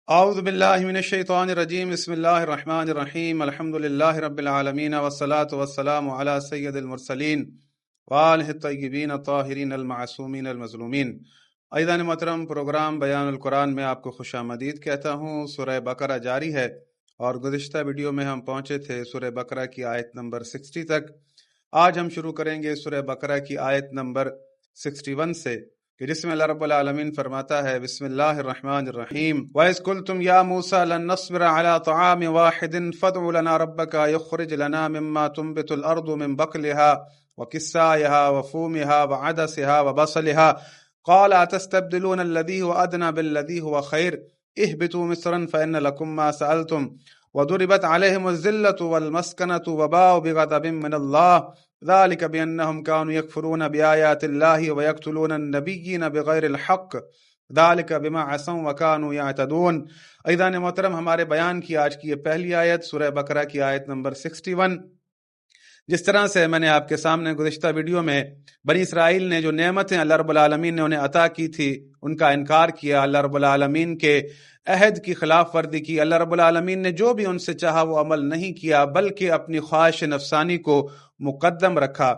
اعوذ باللہ من الشیطان الرجیم بسم اللہ الرحمن الرحیم الحمد للہ رب العالمین والصلاة والسلام علی سید المرسلین وآلہ الطیبین الطاہرین المعصومین المظلومین۔ عزیزان محترم، پروگرام بیان القرآن میں آپ کو خوش آمدید کہتا ہوں۔ سورہ بقرہ جاری ہے اور گزشتہ ویڈیو میں ہم پہنچے تھے سورہ بقرہ کی آیت نمبر 60 تک۔ آج ہم شروع کریں گے سورہ بقرہ کی آیت نمبر 61 سے، کہ جس میں اللہ رب العالمین فرماتا ہے بسم اللہ الرحمن الرحیم وَإِذْ قُلْتُمْ يَا مُوسَى لَن نَّصْبِرَ عَلَىٰ طَعَامٍ وَاحِدٍ فَادْعُ لَنَا رَبَّكَ يُخْرِجْ لَنَا مِمَّا تُنبِتُ الْأَرْضُ مِن بَقْلِهَا وَقِثَّائِهَا وَفُومِهَا وَعَدَسِهَا وَبَصَلِهَا قَالَ أَتَسْتَبْدِلُونَ الَّذِي هُوَ أَدْنَىٰ بِالَّذِي هُوَ خَيْرٌ اهْبِطُوا مِصْرًا فَإِنَّ لَكُم مَّا سَأَلْتُمْ وَضُرِبَتْ عَلَيْهِمُ الذِّلَّةُ وَالْمَسْكَنَةُ وَبَاءُوا بِغَضَبٍ مِّنَ اللَّهِ ذلك بأنهم كانوا يكفرون بآيات الله ويقتلون النبيين بغير الحق ذلك بما عصوا وكانوا يعتدون۔ عزیزان محترم، ہمارے بیان کی آج کی یہ پہلی آیت سورہ بقرہ کی آیت نمبر 61۔ جس طرح سے میں نے آپ کے سامنے گزشتہ ویڈیو میں بنی اسرائیل نے جو نعمتیں اللہ رب العالمین نے انہیں عطا کی تھی ان کا انکار کیا، اللہ رب العالمین کے عہد کی خلاف ورزی کی، اللہ رب العالمین نے جو بھی ان سے چاہا وہ عمل نہیں کیا بلکہ اپنی خواہش نفسانی کو مقدم رکھا،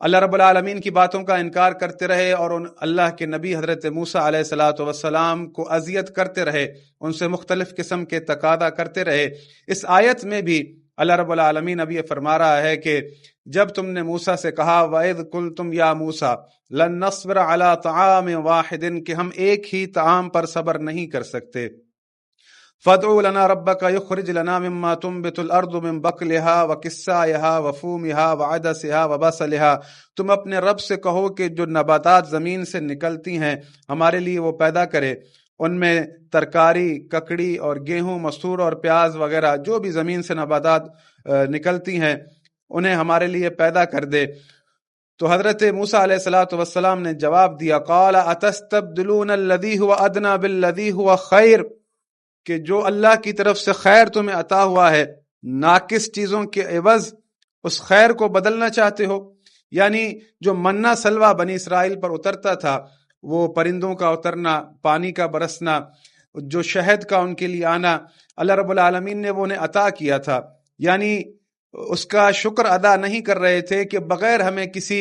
اللہ رب العالمین کی باتوں کا انکار کرتے رہے اور ان اللہ کے نبی حضرت موسیٰ علیہ الصلوۃ والسلام کو اذیت کرتے رہے، ان سے مختلف قسم کے تقاضا کرتے رہے۔ اس آیت میں بھی اللہ رب العالمین اب یہ فرما رہا ہے کہ جب تم نے موسیٰ سے کہا وَإِذْ قُلْتُمْ يَا مُوسَى لَن نَّصْبِرَ عَلَىٰ طَعَامٍ وَاحِدٍ، کہ ہم ایک ہی طعام پر صبر نہیں کر سکتے، فَادْعُ لَنَا رَبَّكَ يُخْرِجْ لَنَا مِمَّا تُنبِتُ الْأَرْضُ مِن بَقْلِهَا وَقِثَّائِهَا وَفُومِهَا وَعَدَسِهَا وَبَصَلِهَا، تم اپنے رب سے کہو کہ جو نباتات زمین سے نکلتی ہیں ہمارے لیے وہ پیدا کرے، ان میں ترکاری، ککڑی اور گیہوں، مسور اور پیاز وغیرہ جو بھی زمین سے نباتات نکلتی ہیں انہیں ہمارے لیے پیدا کر دے۔ تو حضرت موسیٰ علیہ الصلوۃ والسلام نے جواب دیا قال اتستبدلون الذی هو ادنی بالذی هو خیر، کہ جو اللہ کی طرف سے خیر تمہیں عطا ہوا ہے ناقص چیزوں کے عوض اس خیر کو بدلنا چاہتے ہو۔ یعنی جو منہ سلوہ بنی اسرائیل پر اترتا تھا، وہ پرندوں کا اترنا، پانی کا برسنا، جو شہد کا ان کے لیے آنا، اللہ رب العالمین نے وہ انہیں عطا کیا تھا، یعنی اس کا شکر ادا نہیں کر رہے تھے کہ بغیر ہمیں کسی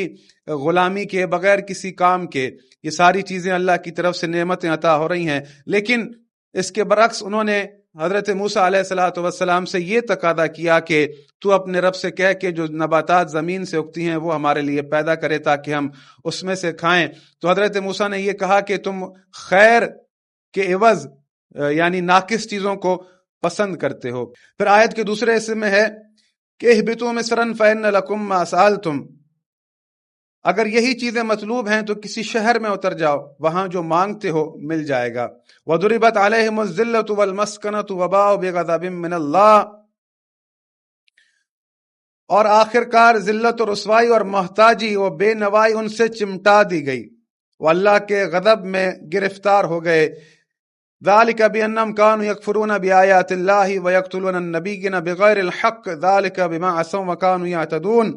غلامی کے، بغیر کسی کام کے یہ ساری چیزیں اللہ کی طرف سے نعمتیں عطا ہو رہی ہیں۔ لیکن اس کے برعکس انہوں نے حضرت موسیٰ علیہ الصلوۃ والسلام سے یہ تقاضا کیا کہ تو اپنے رب سے کہہ کہ جو نباتات زمین سے اگتی ہیں وہ ہمارے لیے پیدا کرے تاکہ ہم اس میں سے کھائیں۔ تو حضرت موسیٰ نے یہ کہا کہ تم خیر کے عوض یعنی ناقص چیزوں کو پسند کرتے ہو۔ پھر آیت کے دوسرے حصے میں ہے کہ اہبطوا مصرا فإن لكم ما سألتم، اگر یہی چیزیں مطلوب ہیں تو کسی شہر میں اتر جاؤ، وہاں جو مانگتے ہو مل جائے گا۔ وَضُرِبَتْ عَلَيْهِمُ الذِّلَّةُ وَالْمَسْكَنَةُ وَبَاءُوا بِغَضَبٍ مِّنَ اللَّهِ، اور آخرکار ذلت و رسوائی اور محتاجی و بے نوائی ان سے چمٹا دی گئی، وہ اللہ کے غضب میں گرفتار ہو گئے۔ ذَلِكَ بِأَنَّهُمْ كَانُوا يَكْفُرُونَ بِآيَاتِ اللَّهِ وَيَقْتُلُونَ النَّبِيِّينَ بِغَيْرِ الْحَقِّ ذَلِكَ بِمَا عَصَوْا وَكَانُوا يَعْتَدُونَ،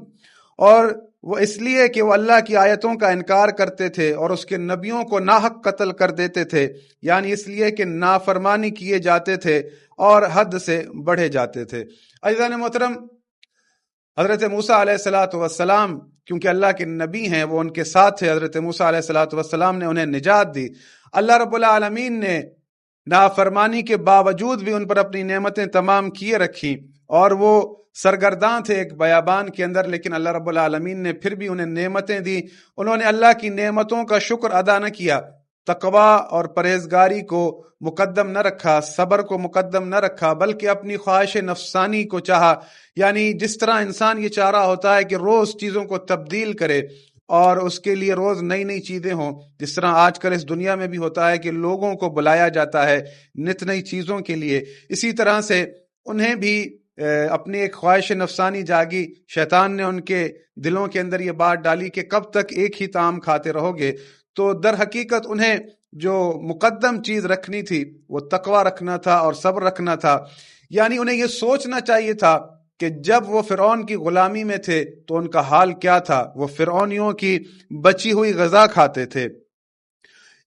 اور وہ اس لیے کہ وہ اللہ کی آیتوں کا انکار کرتے تھے اور اس کے نبیوں کو ناحق قتل کر دیتے تھے، یعنی اس لیے کہ نافرمانی کیے جاتے تھے اور حد سے بڑھے جاتے تھے۔ عزیزان محترم، حضرت موسیٰ علیہ الصلوۃ والسلام کیونکہ اللہ کے نبی ہیں، وہ ان کے ساتھ تھے، حضرت موسیٰ علیہ الصلوۃ والسلام نے انہیں نجات دی۔ اللہ رب العالمین نے نافرمانی کے باوجود بھی ان پر اپنی نعمتیں تمام کیے رکھی اور وہ سرگرداں تھے ایک بیابان کے اندر، لیکن اللہ رب العالمین نے پھر بھی انہیں نعمتیں دی۔ انہوں نے اللہ کی نعمتوں کا شکر ادا نہ کیا، تقوی اور پرہیزگاری کو مقدم نہ رکھا، صبر کو مقدم نہ رکھا، بلکہ اپنی خواہش نفسانی کو چاہا۔ یعنی جس طرح انسان یہ چاہ رہا ہوتا ہے کہ روز چیزوں کو تبدیل کرے اور اس کے لیے روز نئی نئی چیزیں ہوں، جس طرح آج کل اس دنیا میں بھی ہوتا ہے کہ لوگوں کو بلایا جاتا ہے نت نئی چیزوں کے لیے، اسی طرح سے انہیں بھی اپنی ایک خواہش نفسانی جاگی، شیطان نے ان کے دلوں کے اندر یہ بات ڈالی کہ کب تک ایک ہی طعام کھاتے رہو گے۔ تو در حقیقت انہیں جو مقدم چیز رکھنی تھی وہ تقوی رکھنا تھا اور صبر رکھنا تھا۔ یعنی انہیں یہ سوچنا چاہیے تھا کہ جب وہ فرعون کی غلامی میں تھے تو ان کا حال کیا تھا، وہ فرعونیوں کی بچی ہوئی غذا کھاتے تھے۔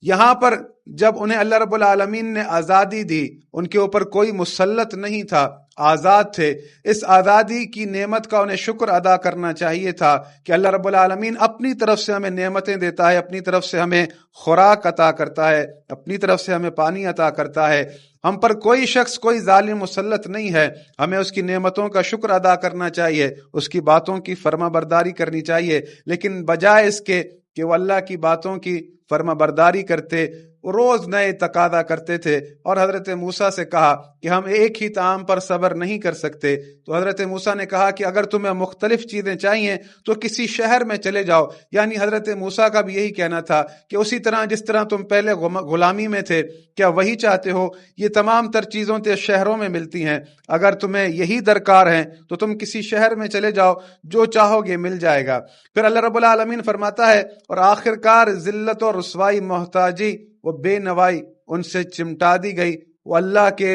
یہاں پر جب انہیں اللہ رب العالمین نے آزادی دی، ان کے اوپر کوئی مسلط نہیں تھا، آزاد تھے، اس آزادی کی نعمت کا انہیں شکر ادا کرنا چاہیے تھا کہ اللہ رب العالمین اپنی طرف سے ہمیں نعمتیں دیتا ہے، اپنی طرف سے ہمیں خوراک عطا کرتا ہے، اپنی طرف سے ہمیں پانی عطا کرتا ہے، ہم پر کوئی شخص کوئی ظالم مسلط نہیں ہے، ہمیں اس کی نعمتوں کا شکر ادا کرنا چاہیے، اس کی باتوں کی فرما برداری کرنی چاہیے، لیکن بجائے اس کے کہ وہ اللہ کی باتوں کی فرما برداری کرتے، روز نئے تقاضا کرتے تھے، اور حضرت موسیٰ سے کہا کہ ہم ایک ہی طعام پر صبر نہیں کر سکتے، تو حضرت موسیٰ نے کہا کہ اگر تمہیں مختلف چیزیں چاہیے تو کسی شہر میں چلے جاؤ، یعنی حضرت موسیٰ کا بھی یہی کہنا تھا کہ اسی طرح جس طرح تم پہلے غلامی میں تھے، کیا وہی چاہتے ہو؟ یہ تمام تر چیزوں تے شہروں میں ملتی ہیں، اگر تمہیں یہی درکار ہیں تو تم کسی شہر میں چلے جاؤ، جو چاہو گے مل جائے گا۔ پھر اللہ رب العالمین فرماتا ہے اور آخرکار ذلت و رسوائی، محتاجی و بے نوائی ان سے چمٹا دی گئی، وہ اللہ کے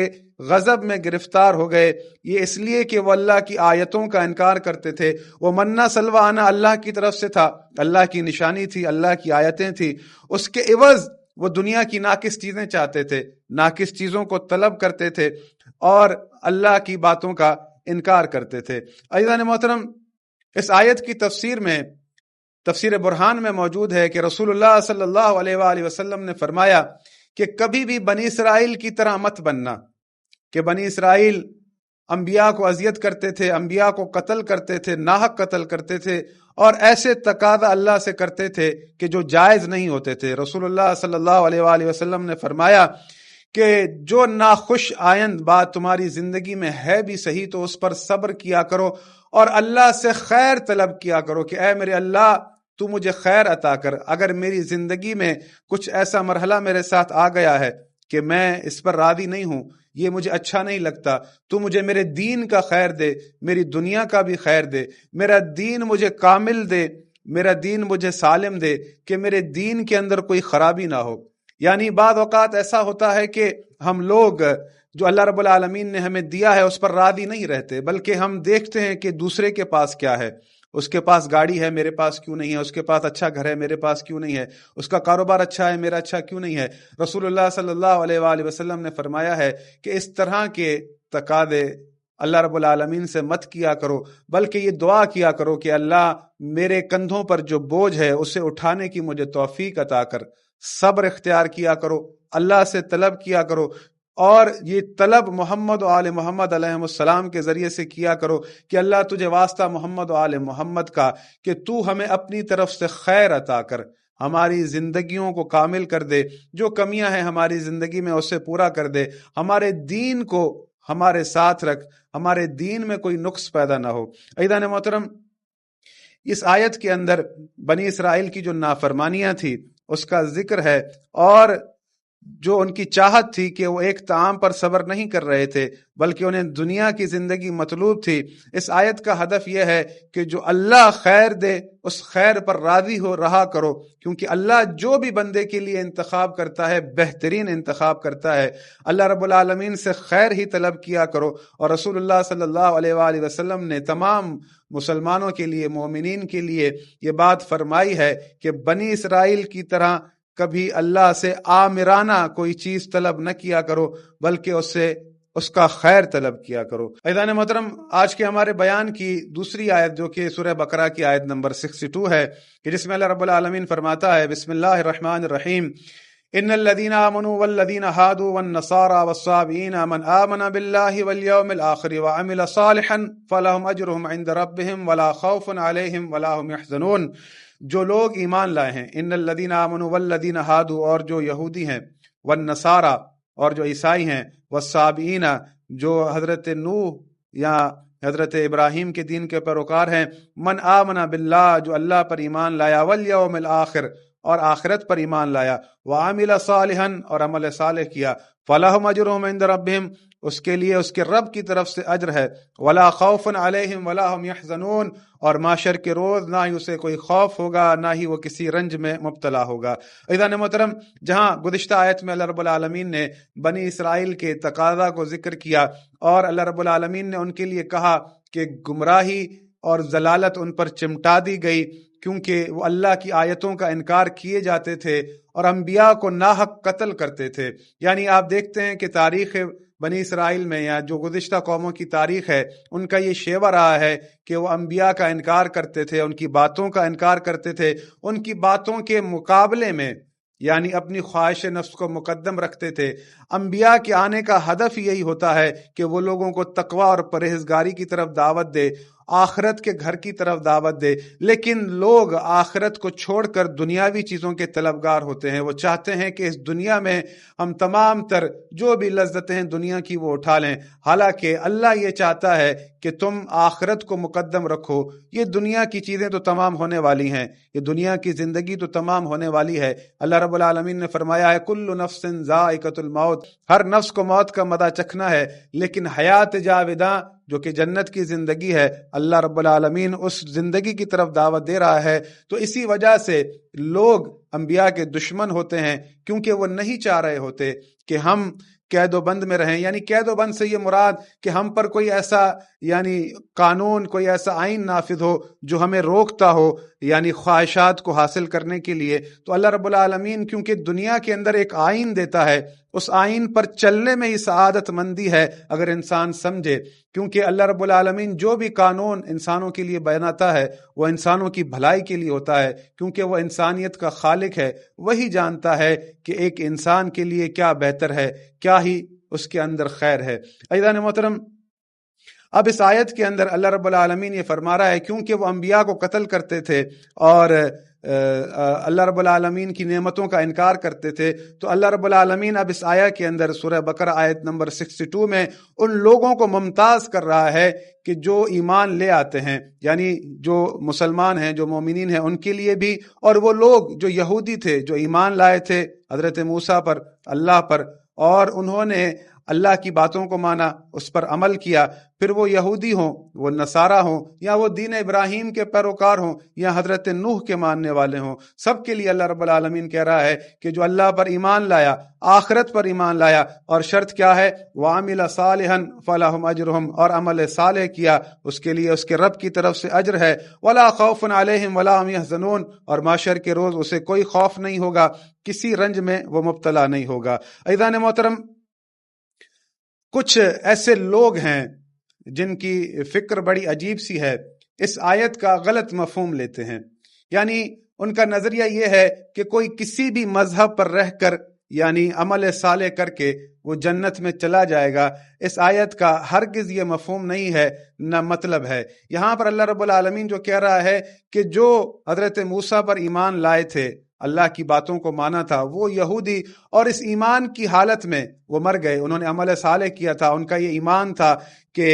غضب میں گرفتار ہو گئے، یہ اس لیے کہ وہ اللہ کی آیتوں کا انکار کرتے تھے۔ وہ منہ سلوہ آنا اللہ کی طرف سے تھا، اللہ کی نشانی تھی، اللہ کی آیتیں تھی، اس کے عوض وہ دنیا کی ناقص چیزیں چاہتے تھے، ناقص چیزوں کو طلب کرتے تھے اور اللہ کی باتوں کا انکار کرتے تھے۔ عزیزان محترم، اس آیت کی تفسیر میں، تفسیر برہان میں موجود ہے کہ رسول اللہ صلی اللہ علیہ وآلہ وسلم نے فرمایا کہ کبھی بھی بنی اسرائیل کی طرح مت بننا، کہ بنی اسرائیل انبیاء کو اذیت کرتے تھے، انبیاء کو قتل کرتے تھے، ناحق قتل کرتے تھے، اور ایسے تقاضا اللہ سے کرتے تھے کہ جو جائز نہیں ہوتے تھے۔ رسول اللہ صلی اللہ علیہ وآلہ وسلم نے فرمایا کہ جو ناخوش آئند بات تمہاری زندگی میں ہے بھی صحیح تو اس پر صبر کیا کرو اور اللہ سے خیر طلب کیا کرو کہ اے میرے اللہ تو مجھے خیر عطا کر، اگر میری زندگی میں کچھ ایسا مرحلہ میرے ساتھ آ گیا ہے کہ میں اس پر راضی نہیں ہوں، یہ مجھے اچھا نہیں لگتا، تو مجھے میرے دین کا خیر دے، میری دنیا کا بھی خیر دے، میرا دین مجھے کامل دے، میرا دین مجھے سالم دے، کہ میرے دین کے اندر کوئی خرابی نہ ہو۔ یعنی بعض اوقات ایسا ہوتا ہے کہ ہم لوگ جو اللہ رب العالمین نے ہمیں دیا ہے اس پر راضی نہیں رہتے، بلکہ ہم دیکھتے ہیں کہ دوسرے کے پاس کیا ہے، اس کے پاس گاڑی ہے میرے پاس کیوں نہیں ہے، اس کے پاس اچھا گھر ہے میرے پاس کیوں نہیں ہے، اس کا کاروبار اچھا ہے میرا اچھا کیوں نہیں ہے۔ رسول اللہ صلی اللہ علیہ وآلہ وسلم نے فرمایا ہے کہ اس طرح کے تقاضے اللہ رب العالمین سے مت کیا کرو، بلکہ یہ دعا کیا کرو کہ اللہ میرے کندھوں پر جو بوجھ ہے اسے اٹھانے کی مجھے توفیق عطا کر، صبر اختیار کیا کرو، اللہ سے طلب کیا کرو، اور یہ طلب محمد و آل محمد علیہ السلام کے ذریعے سے کیا کرو کہ اللہ تجھے واسطہ محمد و آل محمد کا کہ تو ہمیں اپنی طرف سے خیر عطا کر، ہماری زندگیوں کو کامل کر دے، جو کمیاں ہیں ہماری زندگی میں اسے پورا کر دے، ہمارے دین کو ہمارے ساتھ رکھ، ہمارے دین میں کوئی نقص پیدا نہ ہو۔ عزیزان محترم، اس آیت کے اندر بنی اسرائیل کی جو نافرمانیاں تھی اس کا ذکر ہے، اور جو ان کی چاہت تھی کہ وہ ایک طعام پر صبر نہیں کر رہے تھے بلکہ انہیں دنیا کی زندگی مطلوب تھی۔ اس آیت کا ہدف یہ ہے کہ جو اللہ خیر دے اس خیر پر راضی ہو رہا کرو، کیونکہ اللہ جو بھی بندے کے لیے انتخاب کرتا ہے بہترین انتخاب کرتا ہے۔ اللہ رب العالمین سے خیر ہی طلب کیا کرو، اور رسول اللہ صلی اللہ علیہ وآلہ وسلم نے تمام مسلمانوں کے لیے، مومنین کے لیے یہ بات فرمائی ہے کہ بنی اسرائیل کی طرح کبھی اللہ سے آمرانہ کوئی چیز طلب نہ کیا کرو، بلکہ اس کا خیر طلب کیا کرو۔ عزیزان محترم، آج کے ہمارے بیان کی دوسری آیت جو کہ سورہ بقرہ کی آیت نمبر 62 ہے، کہ جس میں اللہ رب العالمین فرماتا ہے بسم اللہ الرحمن الرحیم ان الذين آمنوا والذين هادوا والنصارى والصابئين من آمن بالله واليوم الآخر وعمل صالحا فلهم أجرهم عند ربهم ولا خوف عليهم ولا هم يحزنون۔ جو لوگ ایمان لائے ہیں، ان الذين آمنوا والذين هادوا، اور جو یہودی ہیں، والنصارى، اور جو عیسائی ہیں، والصابئین، جو حضرت نوح یا حضرت ابراہیم کے دین کے پیروکار ہیں، من آمن باللہ، جو اللہ پر ایمان لایا، والیوم الآخر، اور آخرت پر ایمان لایا، وعمل صالحا، اور عمل صالح کیا، فلہم اجرہم عند ربہم، اس کے لیے اس کے رب کی طرف سے اجر ہے، ولا خوف علیہم ولا هم يحزنون، اور معاشر کے روز نہ ہی اسے کوئی خوف ہوگا، نہ ہی وہ کسی رنج میں مبتلا ہوگا۔ عزیزان محترم، جہاں گزشتہ آیت میں اللہ رب العالمین نے بنی اسرائیل کے تقاضا کو ذکر کیا، اور اللہ رب العالمین نے ان کے لیے کہا کہ گمراہی اور ضلالت ان پر چمٹا دی گئی، کیونکہ وہ اللہ کی آیتوں کا انکار کیے جاتے تھے اور انبیاء کو ناحق قتل کرتے تھے۔ یعنی آپ دیکھتے ہیں کہ تاریخ بنی اسرائیل میں یا جو گزشتہ قوموں کی تاریخ ہے، ان کا یہ شیوہ رہا ہے کہ وہ انبیاء کا انکار کرتے تھے، ان کی باتوں کا انکار کرتے تھے، ان کی باتوں کے مقابلے میں یعنی اپنی خواہش نفس کو مقدم رکھتے تھے۔ انبیاء کے آنے کا ہدف یہی ہوتا ہے کہ وہ لوگوں کو تقوی اور پرہیزگاری کی طرف دعوت دے، آخرت کے گھر کی طرف دعوت دے، لیکن لوگ آخرت کو چھوڑ کر دنیاوی چیزوں کے طلبگار ہوتے ہیں۔ وہ چاہتے ہیں کہ اس دنیا میں ہم تمام تر جو بھی لذتیں ہیں دنیا کی وہ اٹھا لیں، حالانکہ اللہ یہ چاہتا ہے کہ تم آخرت کو مقدم رکھو۔ یہ دنیا کی چیزیں تو تمام ہونے والی ہیں، یہ دنیا کی زندگی تو تمام ہونے والی ہے۔ اللہ رب العالمین نے فرمایا ہے کل نفس ذائقۃ الموت، ہر نفس کو موت کا مزہ چکھنا ہے، لیکن حیات جاوداں جو کہ جنت کی زندگی ہے، اللہ رب العالمین اس زندگی کی طرف دعوت دے رہا ہے۔ تو اسی وجہ سے لوگ انبیاء کے دشمن ہوتے ہیں، کیونکہ وہ نہیں چاہ رہے ہوتے کہ ہم قید و بند میں رہیں۔ یعنی قید و بند سے یہ مراد کہ ہم پر کوئی ایسا یعنی قانون، کوئی ایسا آئین نافذ ہو جو ہمیں روکتا ہو یعنی خواہشات کو حاصل کرنے کے لیے۔ تو اللہ رب العالمین کیونکہ دنیا کے اندر ایک آئین دیتا ہے، اس آئین پر چلنے میں ہی سعادت مندی ہے اگر انسان سمجھے، کیونکہ اللہ رب العالمین جو بھی قانون انسانوں کے لیے بناتا ہے وہ انسانوں کی بھلائی کے لیے ہوتا ہے، کیونکہ وہ انسانیت کا خالق ہے۔ وہی جانتا ہے کہ ایک انسان کے لیے کیا بہتر ہے، کیا ہی اس کے اندر خیر ہے۔ عزیزان محترم، اب اس آیت کے اندر اللہ رب العالمین یہ فرما رہا ہے کیونکہ وہ انبیاء کو قتل کرتے تھے اور اللہ رب العالمین کی نعمتوں کا انکار کرتے تھے، تو اللہ رب العالمین اب اس آیت کے اندر سورہ بقرہ آیت نمبر 62 میں ان لوگوں کو ممتاز کر رہا ہے کہ جو ایمان لے آتے ہیں، یعنی جو مسلمان ہیں، جو مومنین ہیں، ان کے لیے بھی، اور وہ لوگ جو یہودی تھے، جو ایمان لائے تھے حضرت موسیٰ پر، اللہ پر، اور انہوں نے اللہ کی باتوں کو مانا، اس پر عمل کیا، پھر وہ یہودی ہوں، وہ نصارہ ہوں، یا وہ دین ابراہیم کے پیروکار ہوں، یا حضرت نوح کے ماننے والے ہوں، سب کے لیے اللہ رب العالمین کہہ رہا ہے کہ جو اللہ پر ایمان لایا، آخرت پر ایمان لایا، اور شرط کیا ہے؟ وَعَمِلَ صَالِحًا فَلَهُمْ أَجْرُهُمْ، اور عمل صالح کیا، اس کے لیے اس کے رب کی طرف سے اجر ہے۔ وَلَا خَوْفٌ عَلَيْهِمْ وَلَا هُمْ يَحْزَنُونَ، اور محشر کے روز اسے کوئی خوف نہیں ہوگا، کسی رنج میں وہ مبتلا نہیں ہوگا۔ عزیزان محترم، کچھ ایسے لوگ ہیں جن کی فکر بڑی عجیب سی ہے، اس آیت کا غلط مفہوم لیتے ہیں۔ یعنی ان کا نظریہ یہ ہے کہ کوئی کسی بھی مذہب پر رہ کر یعنی عمل صالح کر کے وہ جنت میں چلا جائے گا۔ اس آیت کا ہرگز یہ مفہوم نہیں ہے، نہ مطلب ہے۔ یہاں پر اللہ رب العالمین جو کہہ رہا ہے کہ جو حضرت موسیٰ پر ایمان لائے تھے، اللہ کی باتوں کو مانا تھا، وہ یہودی، اور اس ایمان کی حالت میں وہ مر گئے، انہوں نے عمل صالح کیا تھا، ان کا یہ ایمان تھا کہ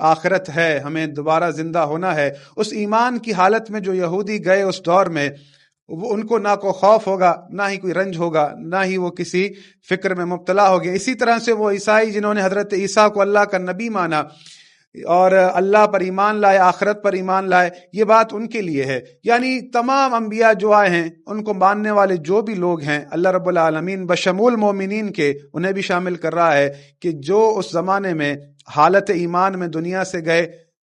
آخرت ہے، ہمیں دوبارہ زندہ ہونا ہے۔ اس ایمان کی حالت میں جو یہودی گئے اس دور میں، وہ ان کو نہ کوئی خوف ہوگا، نہ ہی کوئی رنج ہوگا، نہ ہی وہ کسی فکر میں مبتلا ہوگے۔ اسی طرح سے وہ عیسائی جنہوں نے حضرت عیسیٰ کو اللہ کا نبی مانا اور اللہ پر ایمان لائے، آخرت پر ایمان لائے، یہ بات ان کے لیے ہے۔ یعنی تمام انبیاء جو آئے ہیں، ان کو ماننے والے جو بھی لوگ ہیں، اللہ رب العالمین بشمول مومنین کے انہیں بھی شامل کر رہا ہے کہ جو اس زمانے میں حالت ایمان میں دنیا سے گئے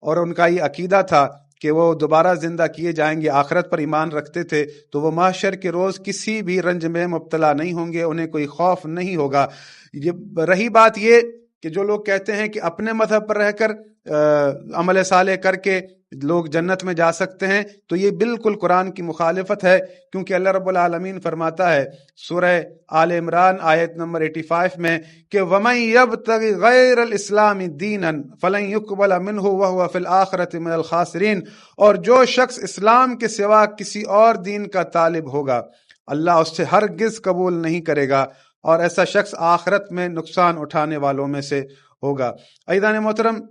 اور ان کا یہ عقیدہ تھا کہ وہ دوبارہ زندہ کیے جائیں گے، آخرت پر ایمان رکھتے تھے، تو وہ محشر کے روز کسی بھی رنج میں مبتلا نہیں ہوں گے، انہیں کوئی خوف نہیں ہوگا۔ رہی بات یہ کہ جو لوگ کہتے ہیں کہ اپنے مذہب پر رہ کر عمل صالح کر کے لوگ جنت میں جا سکتے ہیں، تو یہ بالکل قرآن کی مخالفت ہے، کیونکہ اللہ رب العالمین فرماتا ہے سورہ آل عمران آیت نمبر 85 میں کہ وَمَن يَبْتَغِ غَيْرَ الْإِسْلَامِ دِينًا فَلَن يُقْبَلَ مِنْهُ وَهُوَ فِي الْآخِرَةِ مِنَ الْخَاسِرِينَ، اور جو شخص اسلام کے سوا کسی اور دین کا طالب ہوگا، اللہ اس سے ہرگز قبول نہیں کرے گا، اور ایسا شخص آخرت میں نقصان اٹھانے والوں میں سے ہوگا۔ عزیزان محترم،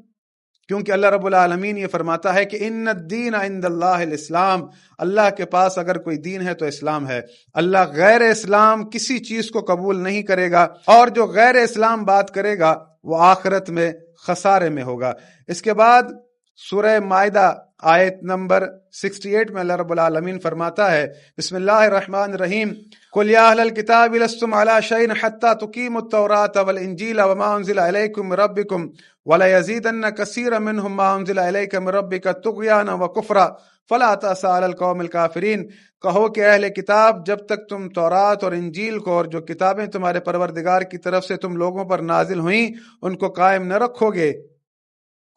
کیونکہ اللہ رب العالمین یہ فرماتا ہے کہ ان الدین عند اللہ الاسلام، اللہ کے پاس اگر کوئی دین ہے تو اسلام ہے، اللہ غیر اسلام کسی چیز کو قبول نہیں کرے گا، اور جو غیر اسلام بات کرے گا وہ آخرت میں خسارے میں ہوگا۔ اس کے بعد سورہ مائدہ آیت نمبر 68 میں اللہ رب العالمین فرماتا ہے بسم اللہ الرحمن الرحیم قل یا اہل الکتاب لستم علی شیء حتی تقیموا التوراۃ والانجیل وما انزل الیکم من ربکم ولیزیدن کثیرا منهم ما انزل الیک من ربک طغیانا وکفرا فلا تأس علی القوم الکافرین، کہو کہ اہل کتاب جب تک تم تورات اور انجیل کو اور جو کتابیں تمہارے پروردگار کی طرف سے تم لوگوں پر نازل ہوئیں ان کو قائم نہ رکھو گے،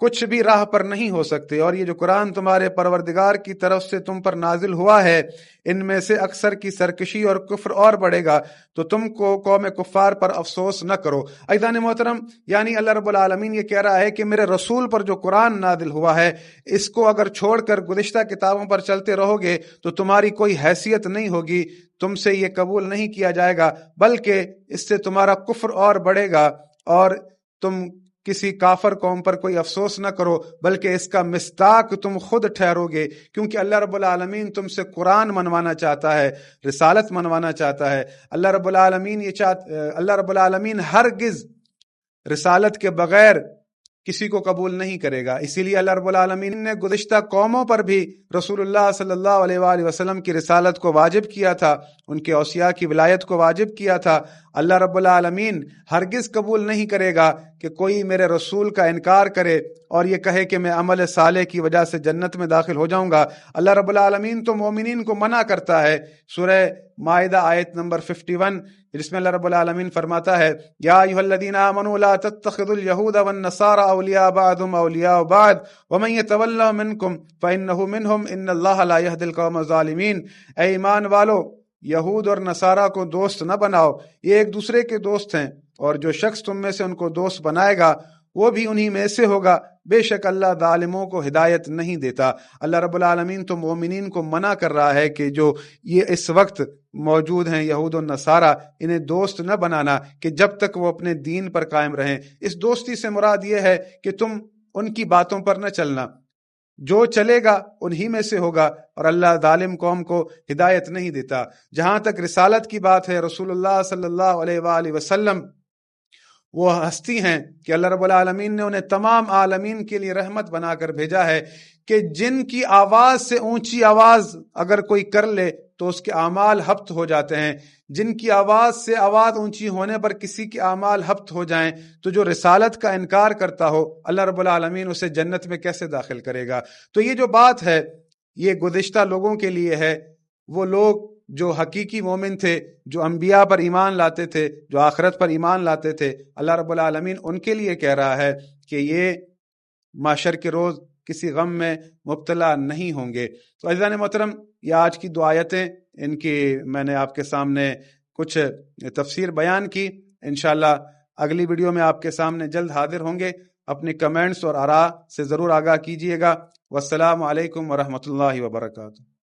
کچھ بھی راہ پر نہیں ہو سکتے، اور یہ جو قرآن تمہارے پروردگار کی طرف سے تم پر نازل ہوا ہے ان میں سے اکثر کی سرکشی اور کفر اور بڑھے گا تو تم کو قوم کفار پر افسوس نہ کرو۔ عزیزان محترم، یعنی اللہ رب العالمین یہ کہہ رہا ہے کہ میرے رسول پر جو قرآن نازل ہوا ہے اس کو اگر چھوڑ کر گزشتہ کتابوں پر چلتے رہو گے تو تمہاری کوئی حیثیت نہیں ہوگی، تم سے یہ قبول نہیں کیا جائے گا، بلکہ اس سے تمہارا کفر اور بڑھے گا، اور تم کسی کافر قوم پر کوئی افسوس نہ کرو بلکہ اس کا مصداق تم خود ٹھہرو گے، کیونکہ اللہ رب العالمین تم سے قرآن منوانا چاہتا ہے، رسالت منوانا چاہتا ہے۔ اللہ رب العالمین ہرگز رسالت کے بغیر کسی کو قبول نہیں کرے گا، اسی لیے اللہ رب العالمین نے گزشتہ قوموں پر بھی رسول اللہ صلی اللہ علیہ وآلہ وسلم کی رسالت کو واجب کیا تھا، ان کے اوصیاء کی ولایت کو واجب کیا تھا۔ اللہ رب العالمین ہرگز قبول نہیں کرے گا کہ کوئی میرے رسول کا انکار کرے اور یہ کہے کہ میں عمل صالح کی وجہ سے جنت میں داخل ہو جاؤں گا۔ اللہ رب العالمین تو مومنین کو منع کرتا ہے، سورہ مائدہ آیت نمبر 51 جس میں اللہ رب العالمین فرماتا ہے یا ایھا الذین آمنوا لا تتخذوا اليہود والنصارى اولیاء بعضهم اولیاء بعض ومن يتولهم منکم فانه منهم ان اللہ لا يهدي القوم الظالمین۔ اے ایمان والو، یہود اور نصارہ کو دوست نہ بناؤ، یہ ایک دوسرے کے دوست ہیں، اور جو شخص تم میں سے ان کو دوست بنائے گا وہ بھی انہی میں سے ہوگا، بے شک اللہ ظالموں کو ہدایت نہیں دیتا۔ اللہ رب العالمین تو مومنین کو منع کر رہا ہے کہ جو یہ اس وقت موجود ہیں یہود و نصارہ، انہیں دوست نہ بنانا کہ جب تک وہ اپنے دین پر قائم رہیں۔ اس دوستی سے مراد یہ ہے کہ تم ان کی باتوں پر نہ چلنا، جو چلے گا انہی میں سے ہوگا، اور اللہ ظالم قوم کو ہدایت نہیں دیتا۔ جہاں تک رسالت کی بات ہے، رسول اللہ صلی اللہ علیہ وآلہ وسلم وہ ہستی ہیں کہ اللہ رب العالمین نے انہیں تمام عالمین کے لیے رحمت بنا کر بھیجا ہے کہ جن کی آواز سے اونچی آواز اگر کوئی کر لے تو اس کے اعمال حبط ہو جاتے ہیں، جن کی آواز سے آواز اونچی ہونے پر کسی کے اعمال حبط ہو جائیں تو جو رسالت کا انکار کرتا ہو اللہ رب العالمین اسے جنت میں کیسے داخل کرے گا؟ تو یہ جو بات ہے یہ گزشتہ لوگوں کے لیے ہے، وہ لوگ جو حقیقی مومن تھے، جو انبیاء پر ایمان لاتے تھے، جو آخرت پر ایمان لاتے تھے، اللہ رب العالمین ان کے لیے کہہ رہا ہے کہ یہ معاشر کے روز کسی غم میں مبتلا نہیں ہوں گے۔ تو عزیزان محترم، یہ آج کی دو آیتیں، ان کی میں نے آپ کے سامنے کچھ تفسیر بیان کی، انشاءاللہ اگلی ویڈیو میں آپ کے سامنے جلد حاضر ہوں گے۔ اپنے کمنٹس اور آراء سے ضرور آگاہ کیجیے گا۔ والسلام علیکم ورحمۃ اللہ وبرکاتہ۔